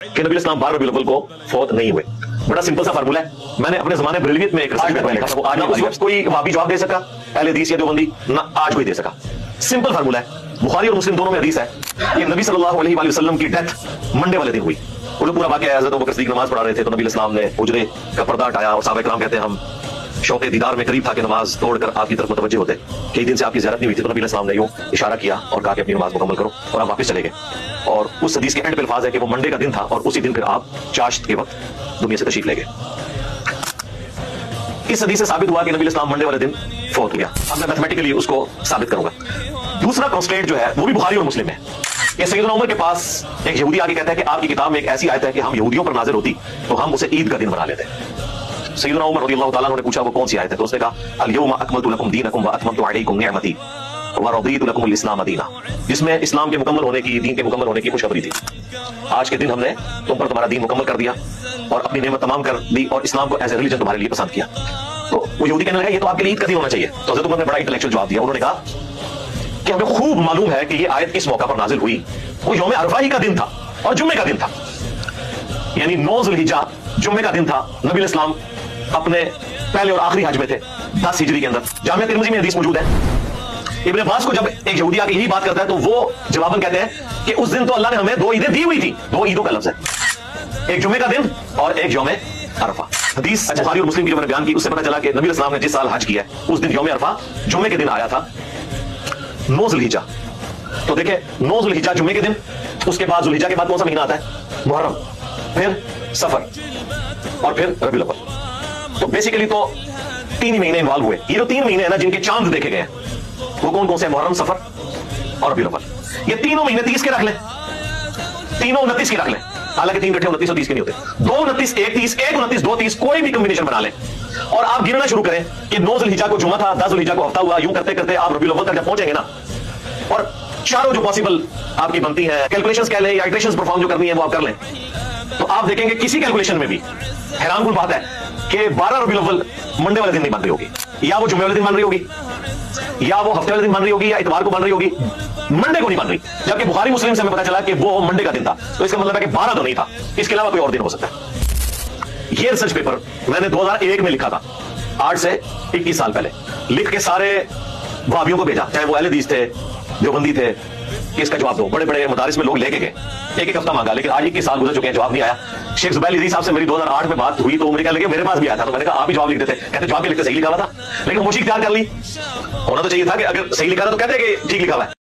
کہ نبی اسلام 12 ربیع الاول کو فوت نہیں ہوئے. بڑا سمپل سا فارمولا ہے. میں نے اپنے زمانے بریلویت میں ایک رسالہ لکھا تھا, وہ آج اس وقت کوئی وہابی جواب دے سکا, اہل حدیث یا دیوبندی, نہ آج کوئی دے سکا. سمپل فارمولا ہے, بخاری اور مسلم دونوں میں حدیث ہے کہ نبی صلی اللہ علیہ وآلہ وسلم کی ڈیتھ منڈے والے دن ہوئی. وہ پورا واقعہ ہے, حضرت ابوبکر صدیق نماز پڑھا رہے تھے تو نبی اسلام نے حجرے کا پردہ ہٹایا اور صحابہ کرام کہتے ہیں ہم شوق دیدار میں قریب تھا کہ نماز توڑ کر آپ کی طرف متوجہ ہوتے. کئی دن سے آپ کی زیارت نہیں ہوئی تھی تو نبی اسلام نے یوں اشارہ کیا اور کہا کہ اپنی نماز مکمل کرو, اور آپ واپس چلے گئے. اور اس حدیث کے اینڈ پہ الفاظ ہے کہ وہ منڈے کا دن تھا اور اسی دن پھر آپ چاشت کے وقت دنیا سے تشریف لے گئے. اس حدیث سے ثابت ہوا کہ نبی اسلام منڈے والے دن فوت ہو گیا. اب میں میتھمیٹیکلی اس کو ثابت کروں گا. دوسرا کانسٹینٹ جو ہے وہ بھی بخاری اور مسلم ہے کہ سیدنا عمر کے پاس ایک یہودی آگے کہتا ہے کہ آپ کی کتاب میں ایک ایسی آیت ہے کہ ہم یہودیوں پر نازل ہوتی تو ہم اسے عید کا دن بنا لیتے. سیدنا عمر رضی اللہ تعالیٰ عنہ نے پوچھا وہ کون سی آیت ہے, تو اس نے کہا الیوم اکملت لکم دینکم واتممت علیکم نعمتی ورضیت لکم الاسلام دینا, جس میں اسلام کے مکمل ہونے کی, دین کے مکمل ہونے کی خوشخبری تھی. آج کے دن ہم نے تم پر تمہارا دین مکمل کر دیا اور اپنی نعمت تمام کر دی اور اسلام کو ایز اے ریلیجن تمہارے لیے پسند کیا. تو وہ یہودی کہنے لگا یہ تو آپ کے لیے عید کا دن ہونا چاہیے. تو حضرت عمر نے بڑا انٹلیکچوئل جواب دیا. انہوں نے کہا کہ ہمیں خوب معلوم ہے کہ یہ آیت کس موقع پر نازل ہوئی, وہ یوم عرفہ ہی کا دن تھا اور جمعے کا دن تھا, یعنی 9 ذی الحجہ جمعے کا دن تھا. نبی اسلام اپنے پہلے اور آخری حج میں تھے 10 ہجری کے اندر. جامعہ ترمذی میں حدیث موجود ہے. ابن عباس کو جب ایک یہودی آ کے یہی بات کرتا ہے تو وہ جواباً کہتے ہیں کہ اس دن تو اللہ نے ہمیں 2 عیدیں دی ہوئی تھی. 2 عیدوں کا لفظ ہے, ایک جمعے کا دن اور ایک یوم عرفہ. حدیث بخاری اور مسلم کی جو میں نے بیان کی اس سے پتہ چلا کہ نبی اسلام نے جس سال حج کیا ہے اس دن یوم عرفہ جمعے کے دن آیا تھا 9 ذی الحجہ. تو دیکھیں 9 ذی الحجہ جمعے کے دن, اس کے بعد ذی الحجہ کے بعد کون سا مہینہ آتا ہے, محرم, پھر سفر اور پھر ربیع الاول. تو بیسیکلی تو 3 ہی مہینے انوالو ہوئے. یہ جو 3 مہینے ہیں نا جن کے چاند دیکھے گئے ہیں وہ کون کون سے, محرم, سفر اور ربیع الاول. یہ تینوں مہینے 30 کے رکھ لیں, تینوں 29 کی رکھ لیں, حالانکہ 3 کٹھے 29 اور 30 کے نہیں ہوتے. 2 29 1 30 1 29 2 30 کوئی بھی کمبینیشن بنا لیں اور آپ گننا شروع کریں کہ 9 ذی الحجہ کو جمعہ تھا, 10 ذی الحجہ کو ہفتہ ہوا, یوں کرتے کرتے آپ ربیع الاول تک جب پہنچیں گے نا, اور چاروں جو پاسبل آپ کی بنتی ہیں کیلکولیشنز کہہ لیں یا ایٹریشنز پرفارم جو کرنی ہے وہ آپ کر لیں, تو آپ دیکھیں گے کسی کیلکولیشن میں بھی حیران کن بات ہے کہ 12 ربیع الاول منڈے والے دن نہیں بن رہی ہوگی, یا وہ جمعے والے دن بن رہی ہوگی, یا وہ ہفتے والے دن بن رہی ہوگی, یا اتوار کو بن رہی ہوگی, منڈے کو نہیں بن رہی. جبکہ بخاری مسلم سے ہمیں پتا چلا کہ وہ منڈے کا دن تھا, تو اس کا مطلب ہے کہ 12 تو نہیں تھا, اس کے علاوہ کوئی اور دن ہو سکتا ہے. یہ ریسرچ پیپر میں نے 2001 میں لکھا تھا, 8 سے 21 سال پہلے, لکھ کے سارے وہابیوں کو بھیجا, چاہے وہ اہل حدیث تھے, دیوبندی تھے, کہ اس کا جواب دو. بڑے بڑے مدارس میں لوگ لے کے گئے, ایک ہفتہ مانگا, لیکن آج 21 سال گزر چکے ہیں, جواب نہیں آیا. شیخ زبیر عزیز صاحب سے میری 2008 میں بات ہوئی تو مجھے کہنے لگے میرے پاس بھی آیا تھا, تو میں نے کہا آپ ہی جواب لکھ دیتے. کہتے جواب بھی لکھتے صحیح لکھا ہوا تھا, لیکن خاموشی اختیار کر لی. ہونا تو چاہیے تھا کہ اگر صحیح لکھا تھا تو کہتے کہ ٹھیک لکھا ہوا ہے.